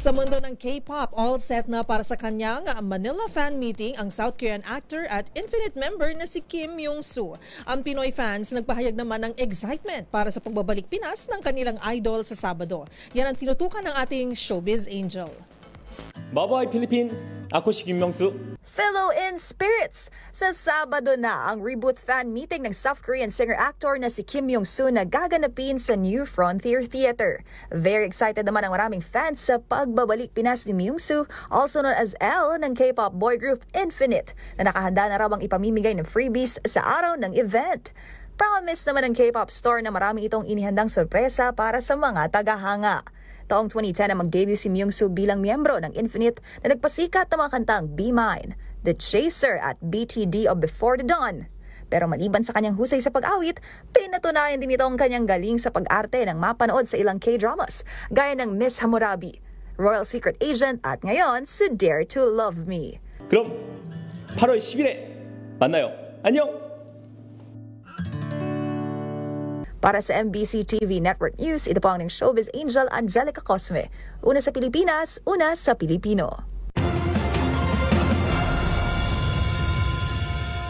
Sa mundo ng K-pop, all set na para sa kanyang Manila fan meeting ang South Korean actor at Infinite member na si Kim Myung-soo. Ang Pinoy fans nagpahayag naman ng excitement para sa pagbabalik Pinas ng kanilang idol sa Sabado. Yan ang tinutukan ng ating showbiz angel. Mabuhay Philippine! Ako si Kim Myung-soo. Fellow in spirits! Sa Sabado na ang reboot fan meeting ng South Korean singer-actor na si Kim Myung-soo na gaganapin sa New Frontier Theater. Very excited naman ang maraming fans sa pagbabalik Pinas ni Myung-soo, also known as L ng K-pop boy group Infinite, na nakahanda na raw ang ipamimigay ng freebies sa araw ng event. Promise naman ng K-pop store na marami itong inihandang sorpresa para sa mga tagahanga. Taong 2010 na mag-debut si Myung-soo bilang miyembro ng Infinite na nagpasikat ng mga kantang Be Mine, The Chaser at BTD of Before the Dawn. Pero maliban sa kanyang husay sa pag-awit, pinatunayan din ito ang kanyang galing sa pag-arte ng mapanood sa ilang K-dramas, gaya ng Miss Hammurabi, Royal Secret Agent at ngayon si Dare to Love Me. 그럼 8월 10일에 만나요. 안녕! Para sa MBC TV Network News, ito po ang showbiz angel Angelica Cosme. Una sa Pilipinas, una sa Pilipino.